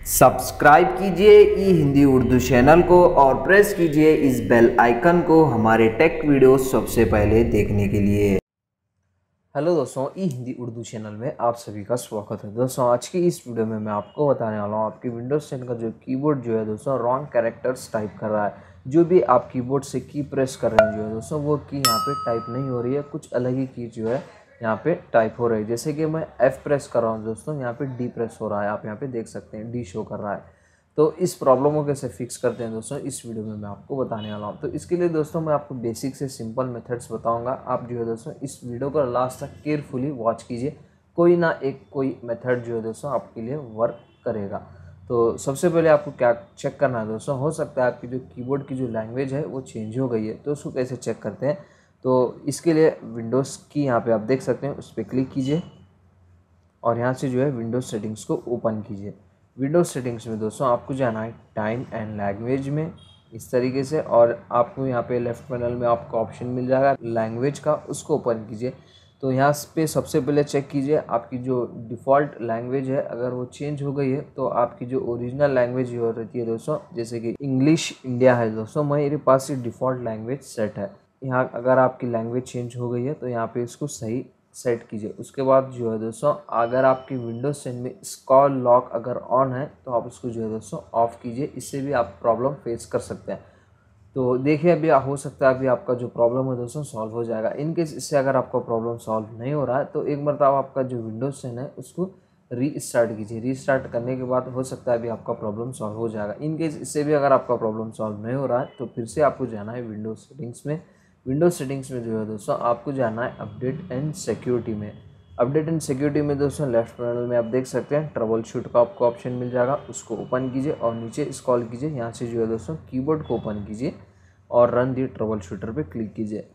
Subscribe कीजिए ई Hindi Urdu channel को और प्रेस कीजिए इस बेल आइकन को हमारे टेक वीडियो सबसे पहले देखने के लिए। हेलो दोस्तों, ई हिंदी उर्दू चैनल में आप सभी का स्वागत है। दोस्तों आज की इस वीडियो में मैं आपको बताने वाला हूँ आपकी विंडोज 10 का जो कीबोर्ड जो है दोस्तों रॉन्ग कैरेक्टर्स टाइप कर रहा है। जो भी आप कीबोर्ड से की प्रेस कर रहे हैं जो है दोस्तों वो की यहाँ पे टाइप नहीं हो रही है, कुछ अलग ही की जो है यहाँ पे टाइप हो रही है। जैसे कि मैं F प्रेस कर रहा हूँ दोस्तों, यहाँ पे D प्रेस हो रहा है, आप यहाँ पे देख सकते हैं D शो कर रहा है। तो इस प्रॉब्लम को कैसे फिक्स करते हैं दोस्तों इस वीडियो में मैं आपको बताने वाला हूँ। तो इसके लिए दोस्तों मैं आपको बेसिक से सिंपल मेथड्स बताऊंगा। आप जो है दोस्तों इस वीडियो को लास्ट तक केयरफुली वॉच कीजिए, कोई ना एक कोई मेथड जो है दोस्तों आपके लिए वर्क करेगा। तो सबसे पहले आपको क्या चेक करना है दोस्तों, हो सकता है आपकी जो कीबोर्ड की जो लैंग्वेज है वो चेंज हो गई है। तो उसको कैसे चेक करते हैं, तो इसके लिए विंडोज़ की यहाँ पे आप देख सकते हैं, उस पर क्लिक कीजिए और यहाँ से जो है विंडोज़ सेटिंग्स को ओपन कीजिए। विंडोज़ सेटिंग्स में दोस्तों आपको जाना है टाइम एंड लैंग्वेज में इस तरीके से, और आपको यहाँ पे लेफ्ट पैनल में आपको ऑप्शन मिल जाएगा लैंग्वेज का, उसको ओपन कीजिए। तो यहाँ पे सबसे पहले चेक कीजिए आपकी जो डिफ़ॉल्ट लैंग्वेज है, अगर वो चेंज हो गई है तो आपकी जो ओरिजिनल लैंग्वेज हो रहती है दोस्तों, जैसे कि इंग्लिश इंडिया है दोस्तों, मेरे पास ये डिफ़ॉल्ट लैंग्वेज सेट है। यहाँ अगर आपकी लैंग्वेज चेंज हो गई है तो यहाँ पे इसको सही सेट कीजिए। उसके बाद जो है दोस्तों अगर आपकी विंडोज 10 में स्क्रॉल लॉक अगर ऑन है तो आप उसको जो है दोस्तों ऑफ़ कीजिए, इससे भी आप प्रॉब्लम फेस कर सकते हैं। तो देखिए अभी हो सकता है अभी आपका जो प्रॉब्लम है दोस्तों सॉल्व हो जाएगा। इन केस इससे अगर आपका प्रॉब्लम सॉल्व नहीं हो रहा है तो एक मरतबा आपका जो विंडोज 10 है उसको रीस्टार्ट कीजिए। रीस्टार्ट करने के बाद हो सकता है अभी आपका प्रॉब्लम सॉल्व हो जाएगा। इन केस इससे भी अगर आपका प्रॉब्लम सॉल्व नहीं हो रहा है तो फिर से आपको जाना है विंडोज सेटिंग्स में। विंडोज सेटिंग्स में जो है दोस्तों आपको जाना है अपडेट एंड सिक्योरिटी में। अपडेट एंड सिक्योरिटी में दोस्तों लेफ्ट पैनल में आप देख सकते हैं ट्रबल शूट का आपको ऑप्शन मिल जाएगा, उसको ओपन कीजिए और नीचे स्क्रॉल कीजिए। यहाँ से जो है दोस्तों कीबोर्ड को ओपन कीजिए और रन दी ट्रबल शूटर पे क्लिक कीजिए।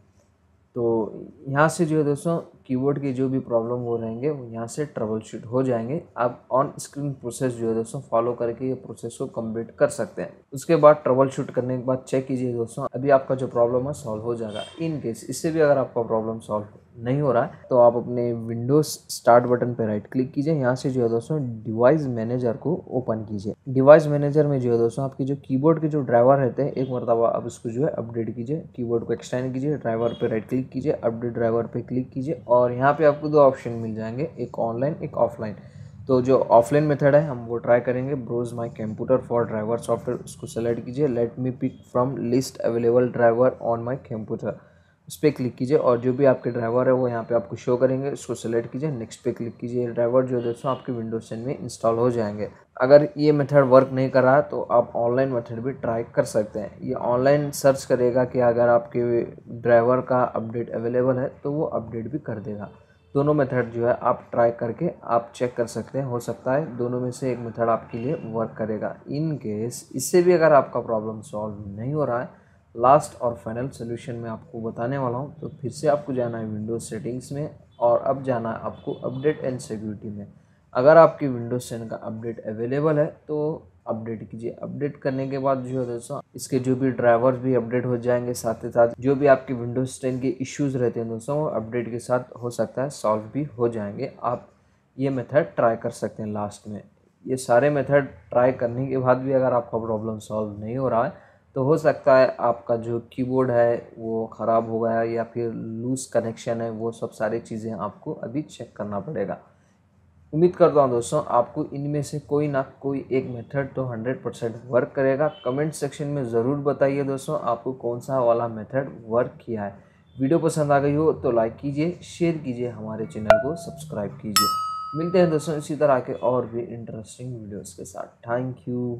तो यहाँ से जो है दोस्तों कीबोर्ड के जो भी प्रॉब्लम हो रहेंगे वो यहाँ से ट्रबल शूट हो जाएंगे। आप ऑन स्क्रीन प्रोसेस जो है दोस्तों फॉलो करके ये प्रोसेस को कंप्लीट कर सकते हैं। उसके बाद ट्रबल शूट करने के बाद चेक कीजिए दोस्तों अभी आपका जो प्रॉब्लम है सॉल्व हो जाएगा। इन केस इससे भी अगर आपका प्रॉब्लम सॉल्व नहीं हो रहा है तो आप अपने विंडोज स्टार्ट बटन पर राइट क्लिक कीजिए। यहाँ से जो है दोस्तों डिवाइस मैनेजर को ओपन कीजिए। डिवाइस मैनेजर में जो है दोस्तों आपकी जो कीबोर्ड के जो ड्राइवर रहते हैं एक मरतबा आप इसको जो है अपडेट कीजिए। कीबोर्ड को एक्सटेंड कीजिए, ड्राइवर पे राइट क्लिक कीजिए, अपडेट ड्राइवर पे क्लिक कीजिए और यहाँ पे आपको दो ऑप्शन मिल जाएंगे, एक ऑनलाइन एक ऑफलाइन। तो जो ऑफलाइन मेथड है हम वो ट्राई करेंगे। Browse my computer for driver software, उसको सेलेक्ट कीजिए। Let me pick from list available driver on my computer, उस पर क्लिक कीजिए और जो भी आपके ड्राइवर है वो यहाँ पे आपको शो करेंगे, उसको सेलेक्ट कीजिए, नेक्स्ट पे क्लिक कीजिए। ड्राइवर जो है दोस्तों आपके विंडोज 10 में इंस्टॉल हो जाएंगे। अगर ये मेथड वर्क नहीं कर रहा है तो आप ऑनलाइन मेथड भी ट्राई कर सकते हैं। ये ऑनलाइन सर्च करेगा कि अगर आपके ड्राइवर का अपडेट अवेलेबल है तो वो अपडेट भी कर देगा। दोनों मेथड जो है आप ट्राई करके आप चेक कर सकते हैं, हो सकता है दोनों में से एक मेथड आपके लिए वर्क करेगा। इन केस इससे भी अगर आपका प्रॉब्लम सॉल्व नहीं हो रहा है, लास्ट और फाइनल सोल्यूशन में आपको बताने वाला हूँ। तो फिर से आपको जाना है विंडोज़ सेटिंग्स में और अब जाना है आपको अपडेट एंड सिक्योरिटी में। अगर आपकी विंडोज़ 10 का अपडेट अवेलेबल है तो अपडेट कीजिए। अपडेट करने के बाद जो है दोस्तों इसके जो भी ड्राइवर्स भी अपडेट हो जाएंगे, साथ ही साथ जो भी आपके विंडोज़ 10 के इश्यूज़ रहते हैं दोस्तों वो अपडेट के साथ हो सकता है सॉल्व भी हो जाएंगे। आप ये मेथड ट्राई कर सकते हैं लास्ट में। ये सारे मेथड ट्राई करने के बाद भी अगर आपका प्रॉब्लम सॉल्व नहीं हो रहा है तो हो सकता है आपका जो कीबोर्ड है वो ख़राब हो गया या फिर लूज़ कनेक्शन है, वो सब सारी चीज़ें आपको अभी चेक करना पड़ेगा। उम्मीद करता हूँ दोस्तों आपको इनमें से कोई ना कोई एक मेथड तो 100% वर्क करेगा। कमेंट सेक्शन में ज़रूर बताइए दोस्तों आपको कौन सा वाला मेथड वर्क किया है। वीडियो पसंद आ गई हो तो लाइक कीजिए, शेयर कीजिए, हमारे चैनल को सब्सक्राइब कीजिए। मिलते हैं दोस्तों इसी तरह के और भी इंटरेस्टिंग वीडियोज़ के साथ। Thank you.